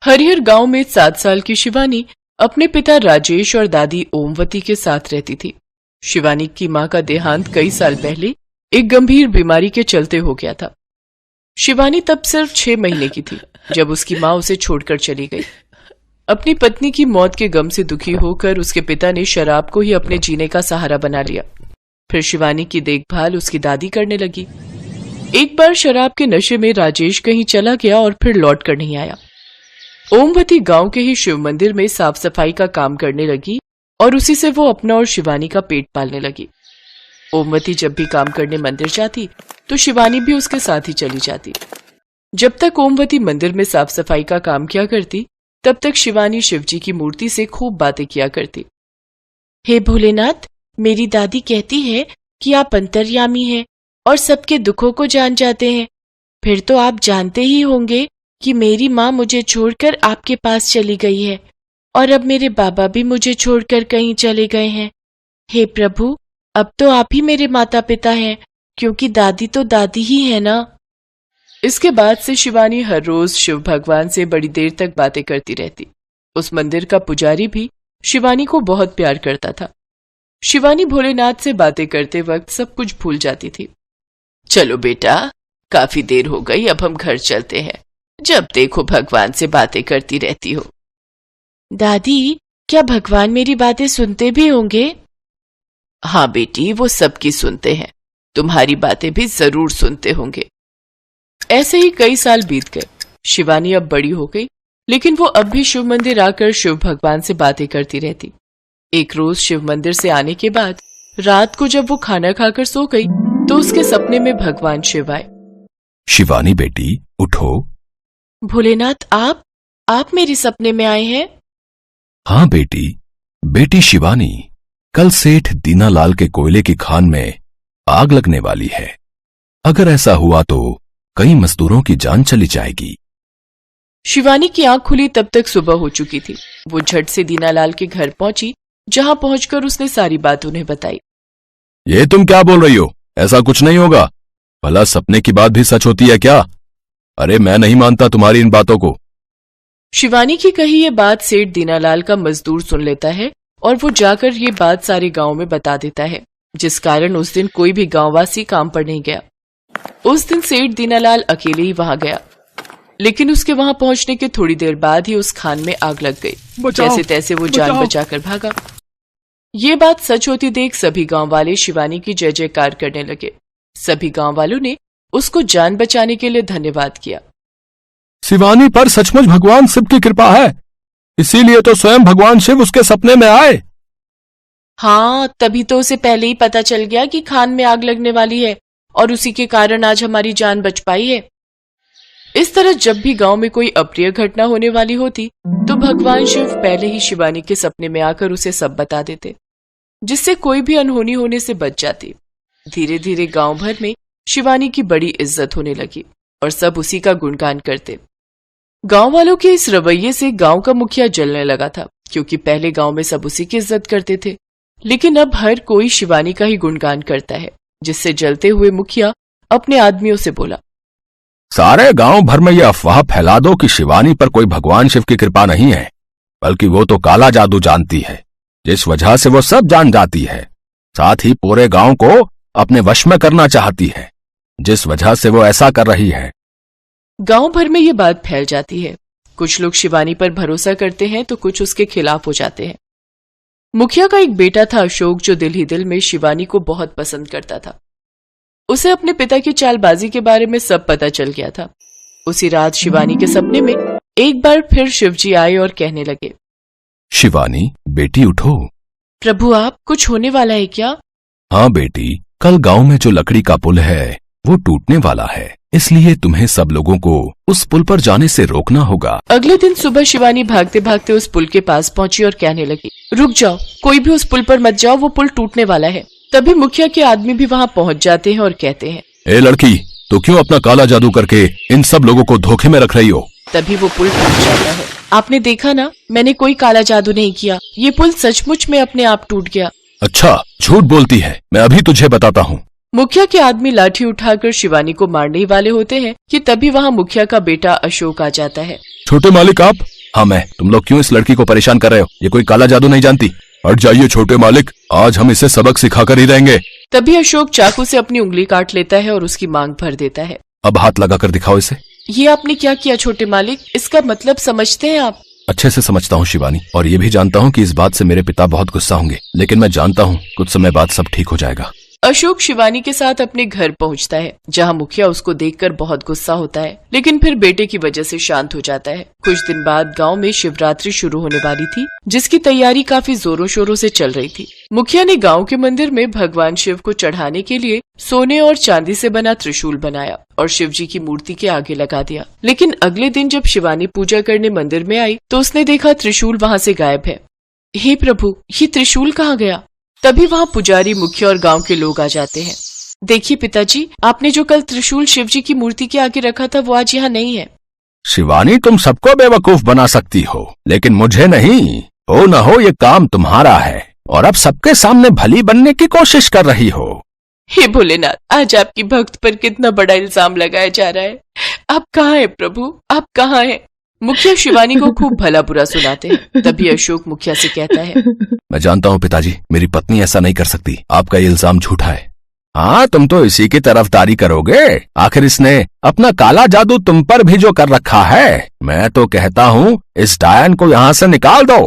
हरिहर गांव में 7 साल की शिवानी अपने पिता राजेश और दादी ओमवती के साथ रहती थी। शिवानी की मां का देहांत कई साल पहले एक गंभीर बीमारी के चलते हो गया था। शिवानी तब सिर्फ 6 महीने की थी जब उसकी मां उसे छोड़कर चली गई। अपनी पत्नी की मौत के गम से दुखी होकर उसके पिता ने शराब को ही अपने जीने का सहारा बना लिया। फिर शिवानी की देखभाल उसकी दादी करने लगी। एक बार शराब के नशे में राजेश कहीं चला गया और फिर लौट कर नहीं आया। ओमवती गांव के ही शिव मंदिर में साफ सफाई का काम करने लगी और उसी से वो अपना और शिवानी का पेट पालने लगी। ओमवती जब भी काम करने मंदिर जाती तो शिवानी भी उसके साथ ही चली जाती। जब तक ओमवती मंदिर में साफ सफाई का काम किया करती तब तक शिवानी शिवजी की मूर्ति से खूब बातें किया करती। हे भोलेनाथ, मेरी दादी कहती है कि आप अंतर्यामी हैं और सबके दुखों को जान जाते हैं। फिर तो आप जानते ही होंगे कि मेरी माँ मुझे छोड़कर आपके पास चली गई है और अब मेरे बाबा भी मुझे छोड़कर कहीं चले गए हैं। हे प्रभु, अब तो आप ही मेरे माता पिता हैं, क्योंकि दादी तो दादी ही है ना। इसके बाद से शिवानी हर रोज शिव भगवान से बड़ी देर तक बातें करती रहती। उस मंदिर का पुजारी भी शिवानी को बहुत प्यार करता था। शिवानी भोलेनाथ से बातें करते वक्त सब कुछ भूल जाती थी। चलो बेटा, काफी देर हो गई, अब हम घर चलते हैं। जब देखो भगवान से बातें करती रहती हो। दादी, क्या भगवान मेरी बातें सुनते भी होंगे? हाँ बेटी, वो सबकी सुनते हैं, तुम्हारी बातें भी जरूर सुनते होंगे। ऐसे ही कई साल बीत गए। शिवानी अब बड़ी हो गई, लेकिन वो अब भी शिव मंदिर आकर शिव भगवान से बातें करती रहती। एक रोज शिव मंदिर से आने के बाद रात को जब वो खाना खाकर सो गई तो उसके सपने में भगवान शिव आए। शिवानी बेटी, उठो। भोलेनाथ, आप मेरे सपने में आए हैं? हाँ बेटी शिवानी, कल सेठ दीनालाल के कोयले की खान में आग लगने वाली है। अगर ऐसा हुआ तो कई मजदूरों की जान चली जाएगी। शिवानी की आंख खुली तब तक सुबह हो चुकी थी। वो झट से दीनालाल के घर पहुंची, जहां पहुंचकर उसने सारी बात उन्हें बताई। ये तुम क्या बोल रही हो? ऐसा कुछ नहीं होगा। भला सपने की बात भी सच होती है क्या? अरे मैं नहीं मानता तुम्हारी इन बातों को। शिवानी की कही ये बात सेठ दीनालाल का मजदूर सुन लेता है और वो जाकर ये बात सारे गांव में बता देता है, जिस कारण उस दिन कोई भी गांववासी काम पर नहीं गया। उस दिन सेठ दीनालाल अकेले ही वहां गया, लेकिन उसके वहां पहुंचने के थोड़ी देर बाद ही उस खान में आग लग गई। जैसे तैसे वो जान बचाकर भागा। ये बात सच होती देख सभी गांव वाले शिवानी की जय जयकार करने लगे। सभी गांव वालों ने उसको जान बचाने के लिए धन्यवाद किया। शिवानी पर सचमुच भगवान शिव की कृपा है, इसीलिए तो स्वयं भगवान शिव उसके सपने में आए। हाँ, तभी तो उसे पहले ही पता चल गया कि खान में आग लगने वाली है और उसी के कारण आज हमारी जान बच पाई है। इस तरह जब भी गांव में कोई अप्रिय घटना होने वाली होती तो भगवान शिव पहले ही शिवानी के सपने में आकर उसे सब बता देते, जिससे कोई भी अनहोनी होने से बच जाती। धीरे धीरे गांव भर में शिवानी की बड़ी इज्जत होने लगी और सब उसी का गुणगान करते। गांव वालों के इस रवैये से गांव का मुखिया जलने लगा था, क्योंकि पहले गांव में सब उसी की इज्जत करते थे, लेकिन अब हर कोई शिवानी का ही गुणगान करता है, जिससे जलते हुए मुखिया अपने आदमियों से बोला, सारे गांव भर में यह अफवाह फैला दो कि शिवानी पर कोई भगवान शिव की कृपा नहीं है, बल्कि वो तो काला जादू जानती है, जिस वजह से वो सब जान जाती है। साथ ही पूरे गांव को अपने वश में करना चाहती है, जिस वजह से वो ऐसा कर रही है। गांव भर में ये बात फैल जाती है। कुछ लोग शिवानी पर भरोसा करते हैं तो कुछ उसके खिलाफ हो जाते हैं। मुखिया का एक बेटा था अशोक, जो दिल ही दिल में शिवानी को बहुत पसंद करता था। उसे अपने पिता की चालबाजी के बारे में सब पता चल गया था। उसी रात शिवानी के सपने में एक बार फिर शिवजी आए और कहने लगे, शिवानी बेटी उठो। प्रभु, आप कुछ होने वाला है क्या? हाँ बेटी, कल गांव में जो लकड़ी का पुल है वो टूटने वाला है, इसलिए तुम्हें सब लोगों को उस पुल पर जाने से रोकना होगा। अगले दिन सुबह शिवानी भागते भागते उस पुल के पास पहुंची और कहने लगी, रुक जाओ, कोई भी उस पुल पर मत जाओ, वो पुल टूटने वाला है। तभी मुखिया के आदमी भी वहां पहुंच जाते हैं और कहते हैं, ए लड़की, तो क्यों अपना काला जादू करके इन सब लोगों को धोखे में रख रही हो? तभी वो पुल टूट जाता है। आपने देखा ना, मैंने कोई काला जादू नहीं किया, ये पुल सचमुच में अपने आप टूट गया। अच्छा, झूठ बोलती है, मैं अभी तुझे बताता हूँ। मुखिया के आदमी लाठी उठाकर शिवानी को मारने ही वाले होते हैं कि तभी वहाँ मुखिया का बेटा अशोक आ जाता है। छोटे मालिक आप? हाँ मैं। तुम लोग क्यों इस लड़की को परेशान कर रहे हो? ये कोई काला जादू नहीं जानती। हट जाइए छोटे मालिक, आज हम इसे सबक सिखाकर ही रहेंगे। तभी अशोक चाकू से अपनी उंगली काट लेता है और उसकी मांग भर देता है। अब हाथ लगाकर दिखाओ इसे। ये आपने क्या किया छोटे मालिक? इसका मतलब समझते हैं आप? अच्छे से समझता हूँ शिवानी, और ये भी जानता हूँ कि इस बात से मेरे पिता बहुत गुस्सा होंगे, लेकिन मैं जानता हूँ कुछ समय बाद सब ठीक हो जाएगा। अशोक शिवानी के साथ अपने घर पहुंचता है, जहां मुखिया उसको देखकर बहुत गुस्सा होता है, लेकिन फिर बेटे की वजह से शांत हो जाता है। कुछ दिन बाद गांव में शिवरात्रि शुरू होने वाली थी, जिसकी तैयारी काफी जोरों शोरों से चल रही थी। मुखिया ने गांव के मंदिर में भगवान शिव को चढ़ाने के लिए सोने और चांदी से बना त्रिशूल बनाया और शिव जी की मूर्ति के आगे लगा दिया। लेकिन अगले दिन जब शिवानी पूजा करने मंदिर में आई तो उसने देखा त्रिशूल वहाँ से गायब है। हे प्रभु, ये त्रिशूल कहाँ गया? तभी वहाँ पुजारी, मुखिया और गांव के लोग आ जाते हैं। देखिए पिताजी, आपने जो कल त्रिशूल शिव जी की मूर्ति के आगे रखा था वो आज यहाँ नहीं है। शिवानी, तुम सबको बेवकूफ बना सकती हो, लेकिन मुझे नहीं। हो न हो ये काम तुम्हारा है, और अब सबके सामने भली बनने की कोशिश कर रही हो। हे भोलेनाथ, आज आपकी भक्त पर कितना बड़ा इल्जाम लगाया जा रहा है। आप कहाँ हैं प्रभु, आप कहाँ हैं? मुखिया शिवानी को खूब भला बुरा सुनाते हैं। तभी अशोक मुखिया से कहता है, मैं जानता हूँ पिताजी, मेरी पत्नी ऐसा नहीं कर सकती। आपका ये इल्जाम झूठा है। हाँ, तुम तो इसी की तरफदारी करोगे। आखिर इसने अपना काला जादू तुम पर भी जो कर रखा है। मैं तो कहता हूँ इस डायन को यहाँ से निकाल दो।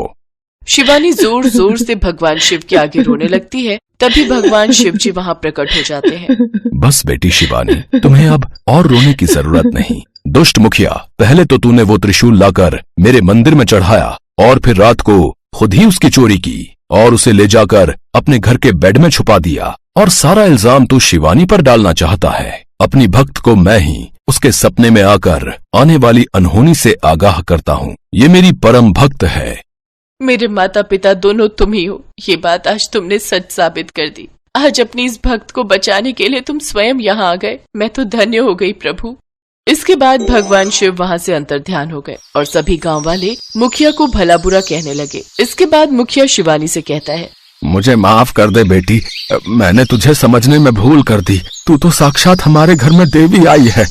शिवानी जोर जोर से भगवान शिव के आगे रोने लगती है। तभी भगवान शिव जी वहाँ प्रकट हो जाते हैं। बस बेटी शिवानी, तुम्हें अब और रोने की जरूरत नहीं। दुष्ट मुखिया, पहले तो तूने वो त्रिशूल लाकर मेरे मंदिर में चढ़ाया और फिर रात को खुद ही उसकी चोरी की और उसे ले जाकर अपने घर के बेड में छुपा दिया, और सारा इल्जाम तू शिवानी पर डालना चाहता है। अपनी भक्त को मैं ही उसके सपने में आकर आने वाली अनहोनी से आगाह करता हूँ। ये मेरी परम भक्त है। मेरे माता पिता दोनों तुम ही हो, ये बात आज तुमने सच साबित कर दी। आज अपनी इस भक्त को बचाने के लिए तुम स्वयं यहाँ आ गए। मैं तो धन्य हो गई प्रभु। इसके बाद भगवान शिव वहाँ से अंतर्ध्यान हो गए और सभी गांव वाले मुखिया को भला बुरा कहने लगे। इसके बाद मुखिया शिवानी से कहता है, मुझे माफ कर दे बेटी, मैंने तुझे समझने में भूल कर दी। तू तो साक्षात हमारे घर में देवी आई है।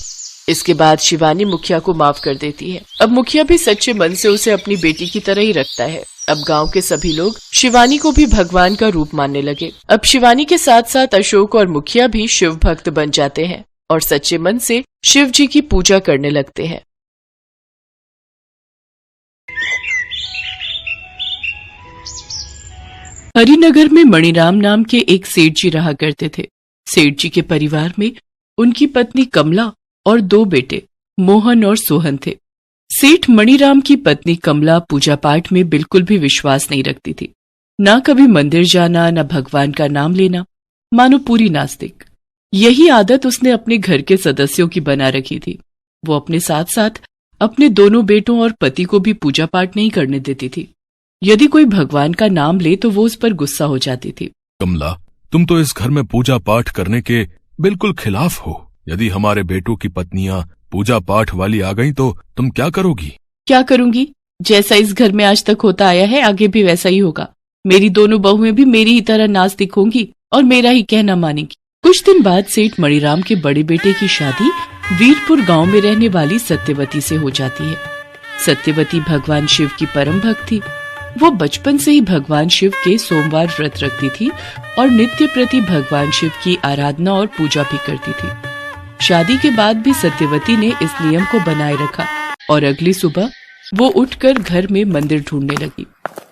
इसके बाद शिवानी मुखिया को माफ कर देती है। अब मुखिया भी सच्चे मन से उसे अपनी बेटी की तरह ही रखता है। अब गांव के सभी लोग शिवानी को भी भगवान का रूप मानने लगे। अब शिवानी के साथ साथ अशोक और मुखिया भी शिव भक्त बन जाते हैं और सच्चे मन से शिव जी की पूजा करने लगते हैं। हरिनगर में मणिराम नाम के एक सेठ जी रहा करते थे। सेठ जी के परिवार में उनकी पत्नी कमला और 2 बेटे मोहन और सोहन थे। सेठ मणिराम की पत्नी कमला पूजा पाठ में बिल्कुल भी विश्वास नहीं रखती थी। ना कभी मंदिर जाना, ना भगवान का नाम लेना, मानो पूरी नास्तिक। यही आदत उसने अपने घर के सदस्यों की बना रखी थी। वो अपने साथ साथ अपने दोनों बेटों और पति को भी पूजा पाठ नहीं करने देती थी। यदि कोई भगवान का नाम ले तो वो उस पर गुस्सा हो जाती थी। कमला, तुम तो इस घर में पूजा पाठ करने के बिल्कुल खिलाफ हो। यदि हमारे बेटों की पत्नियां पूजा पाठ वाली आ गईं तो तुम क्या करोगी? क्या करूंगी? जैसा इस घर में आज तक होता आया है आगे भी वैसा ही होगा। मेरी दोनों बहुएं भी मेरी ही तरह नास्तिक होंगी और मेरा ही कहना मानेंगी। कुछ दिन बाद सेठ मणिराम के बड़े बेटे की शादी वीरपुर गांव में रहने वाली सत्यवती से हो जाती है। सत्यवती भगवान शिव की परम भक्त थी। वो बचपन से ही भगवान शिव के सोमवार व्रत रखती थी और नित्य प्रति भगवान शिव की आराधना और पूजा भी करती थी। शादी के बाद भी सत्यवती ने इस नियम को बनाए रखा और अगली सुबह वो उठकर घर में मंदिर ढूंढने लगी।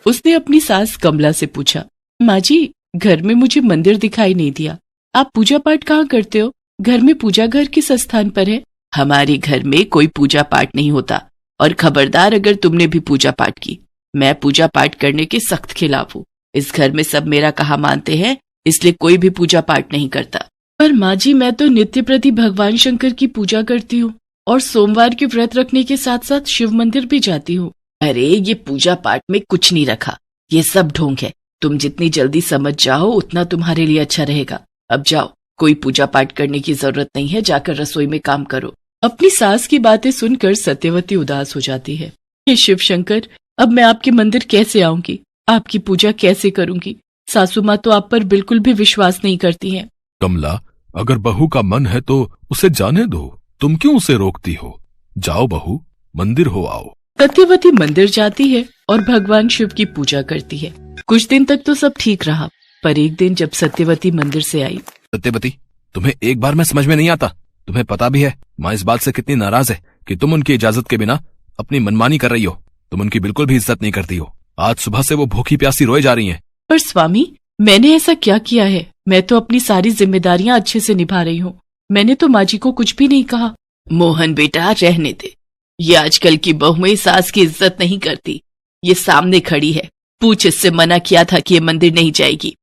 उसने अपनी सास कमला से पूछा, माँ जी, घर में मुझे मंदिर दिखाई नहीं दिया। आप पूजा पाठ कहाँ करते हो? घर में पूजा घर किस स्थान पर है? हमारे घर में कोई पूजा पाठ नहीं होता, और खबरदार अगर तुमने भी पूजा पाठ की। मैं पूजा पाठ करने के सख्त खिलाफ हूँ। इस घर में सब मेरा कहा मानते हैं, इसलिए कोई भी पूजा पाठ नहीं करता। पर माँ जी, मैं तो नित्य प्रति भगवान शंकर की पूजा करती हूँ और सोमवार के व्रत रखने के साथ साथ शिव मंदिर भी जाती हूँ। अरे, ये पूजा पाठ में कुछ नहीं रखा, ये सब ढोंग है। तुम जितनी जल्दी समझ जाओ उतना तुम्हारे लिए अच्छा रहेगा। अब जाओ, कोई पूजा पाठ करने की जरूरत नहीं है, जाकर रसोई में काम करो। अपनी सास की बातें सुनकर सत्यवती उदास हो जाती है। हे शिव शंकर, अब मैं आपके मंदिर कैसे आऊंगी? आपकी पूजा कैसे करूंगी? सासू माँ तो आप पर बिल्कुल भी विश्वास नहीं करती हैं। कमला, अगर बहू का मन है तो उसे जाने दो, तुम क्यों उसे रोकती हो? जाओ बहू, मंदिर हो आओ। सत्यवती मंदिर जाती है और भगवान शिव की पूजा करती है। कुछ दिन तक तो सब ठीक रहा, पर एक दिन जब सत्यवती मंदिर से आई। सत्यवती, तुम्हें एक बार में समझ में नहीं आता? तुम्हें पता भी है माँ इस बात से कितनी नाराज है कि तुम उनकी इजाजत के बिना अपनी मनमानी कर रही हो। तुम उनकी बिल्कुल भी इज्जत नहीं करती हो। आज सुबह से वो भूखी प्यासी रोए जा रही हैं। पर स्वामी, मैंने ऐसा क्या किया है? मैं तो अपनी सारी जिम्मेदारियां अच्छे से निभा रही हूँ। मैंने तो माँ जी को कुछ भी नहीं कहा। मोहन बेटा, रहने दे। ये आजकल की बहुएं सास की इज्जत नहीं करती। ये सामने खड़ी है, पूछ इससे मना किया था कि ये मंदिर नहीं जाएगी,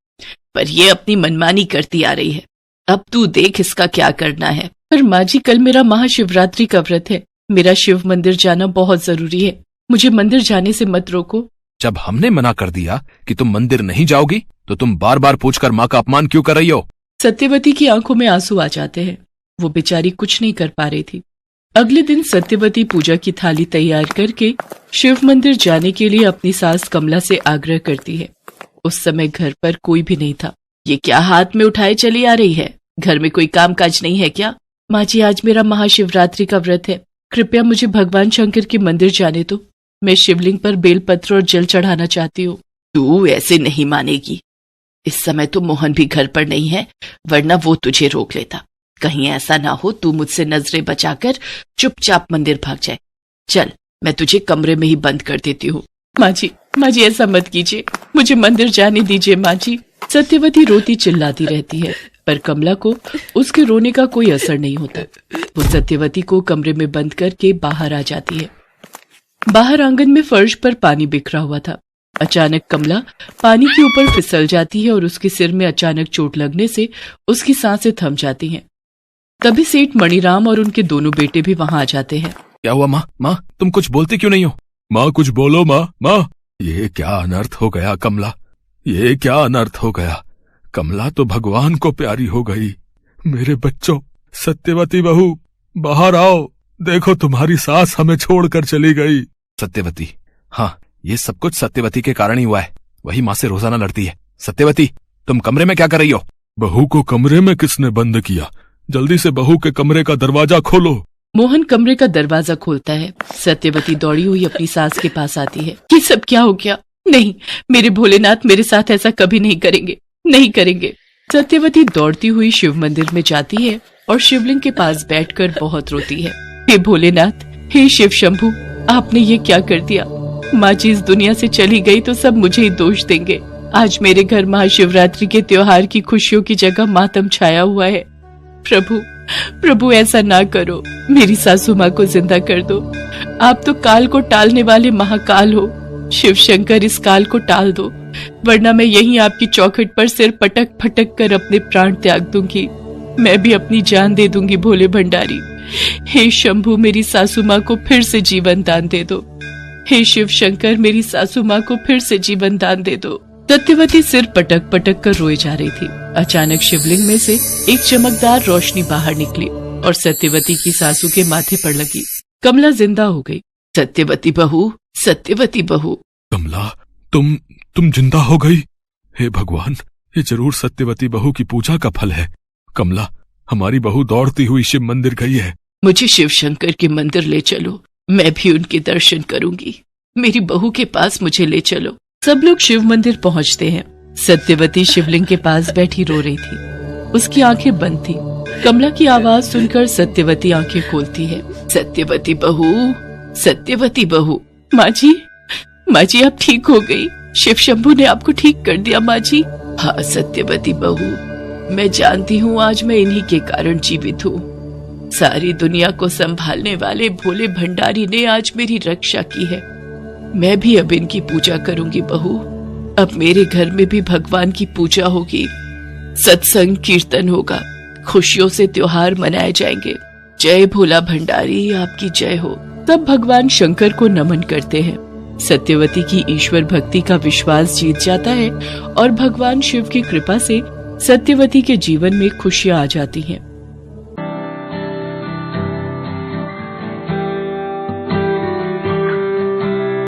पर ये अपनी मनमानी करती आ रही है। अब तू देख इसका क्या करना है। पर माँ जी, कल मेरा महाशिवरात्रि का व्रत है। मेरा शिव मंदिर जाना बहुत जरूरी है। मुझे मंदिर जाने से मत रोको। जब हमने मना कर दिया कि तुम मंदिर नहीं जाओगी तो तुम बार बार पूछकर माँ का अपमान क्यों कर रही हो? सत्यवती की आंखों में आंसू आ जाते हैं। वो बेचारी कुछ नहीं कर पा रही थी। अगले दिन सत्यवती पूजा की थाली तैयार करके शिव मंदिर जाने के लिए अपनी सास कमला से आग्रह करती है। उस समय घर पर कोई भी नहीं था। ये क्या हाथ में उठाए चली आ रही है? घर में कोई काम काज नहीं है क्या? माँ जी, आज मेरा महाशिवरात्रि का व्रत है। कृपया मुझे भगवान शंकर के मंदिर जाने दो। मैं शिवलिंग पर बेलपत्र और जल चढ़ाना चाहती हूँ। तू ऐसे नहीं मानेगी। इस समय तो मोहन भी घर पर नहीं है, वरना वो तुझे रोक लेता। कहीं ऐसा ना हो तू मुझसे नजरें बचाकर चुपचाप मंदिर भाग जाए। चल, मैं तुझे कमरे में ही बंद कर देती हूँ। माँ जी, ऐसा मत कीजिए। मुझे मंदिर जाने दीजिए माँ जी। सत्यवती रोती चिल्लाती रहती है, पर कमला को उसके रोने का कोई असर नहीं होता। वो सत्यवती को कमरे में बंद करके बाहर आ जाती है। बाहर आंगन में फर्श पर पानी बिखरा हुआ था। अचानक कमला पानी के ऊपर फिसल जाती है और उसके सिर में अचानक चोट लगने से उसकी सांसें थम जाती हैं। तभी सेठ मणिराम और उनके दोनों बेटे भी वहां आ जाते हैं। क्या हुआ माँ? माँ, तुम कुछ बोलती क्यों नहीं हो? माँ, कुछ बोलो माँ। माँ, ये क्या अनर्थ हो गया कमला? ये क्या अनर्थ हो गया? कमला तो भगवान को प्यारी हो गई। मेरे बच्चों, सत्यवती बहू, बाहर आओ। देखो, तुम्हारी सास हमें छोड़कर चली गई। सत्यवती, हाँ, ये सब कुछ सत्यवती के कारण ही हुआ है। वही माँ से रोजाना लड़ती है। सत्यवती, तुम कमरे में क्या कर रही हो? बहू को कमरे में किसने बंद किया? जल्दी से बहू के कमरे का दरवाजा खोलो। मोहन कमरे का दरवाजा खोलता है। सत्यवती दौड़ी हुई अपनी सास के पास आती है। ये सब क्या हो गया? नहीं, मेरे भोलेनाथ मेरे साथ ऐसा कभी नहीं करेंगे, नहीं करेंगे। सत्यवती दौड़ती हुई शिव मंदिर में जाती है और शिवलिंग के पास बैठकर बहुत रोती है। हे भोलेनाथ, हे शिव शंभू, आपने ये क्या कर दिया? माँ जी इस दुनिया से चली गई तो सब मुझे ही दोष देंगे। आज मेरे घर महाशिवरात्रि के त्योहार की खुशियों की जगह मातम छाया हुआ है। प्रभु, ऐसा ना करो। मेरी सासू माँ को जिंदा कर दो। आप तो काल को टालने वाले महाकाल हो। शिव शंकर, इस काल को टाल दो, वरना मैं यहीं आपकी चौखट पर सिर पटक फटक कर अपने प्राण त्याग दूंगी। मैं भी अपनी जान दे दूंगी भोले भंडारी। हे शंभू, मेरी सासू माँ को फिर से जीवन दान दे दो। हे शिव शंकर, मेरी सासू माँ को फिर से जीवन दान दे दो। सत्यवती सिर पटक पटक कर रोए जा रही थी। अचानक शिवलिंग में से एक चमकदार रोशनी बाहर निकली और सत्यवती की सासू के माथे पर लगी। कमला जिंदा हो गई। सत्यवती बहू, सत्यवती बहू। कमला, तुम जिंदा हो गई? हे भगवान, ये जरूर सत्यवती बहू की पूजा का फल है। कमला, हमारी बहू दौड़ती हुई शिव मंदिर गई है। मुझे शिव शंकर के मंदिर ले चलो, मैं भी उनके दर्शन करूंगी। मेरी बहू के पास मुझे ले चलो। सब लोग शिव मंदिर पहुंचते हैं। सत्यवती शिवलिंग के पास बैठी रो रही थी। उसकी आंखें बंद थी। कमला की आवाज सुनकर सत्यवती आंखें खोलती है। सत्यवती बहू, सत्यवती बहू। माँ जी आप ठीक हो गई। शिव शंभू ने आपको ठीक कर दिया माँ जी। हाँ सत्यवती बहू, मैं जानती हूँ आज मैं इन्हीं के कारण जीवित हूँ। सारी दुनिया को संभालने वाले भोले भंडारी ने आज मेरी रक्षा की है। मैं भी अब इनकी पूजा करूंगी बहू। अब मेरे घर में भी भगवान की पूजा होगी, सत्संग कीर्तन होगा, खुशियों से त्योहार मनाए जाएंगे। जय भोला भंडारी, आपकी जय हो। तब भगवान शंकर को नमन करते हैं। सत्यवती की ईश्वर भक्ति का विश्वास जीत जाता है और भगवान शिव की कृपा से सत्यवती के जीवन में खुशियां आ जाती हैं।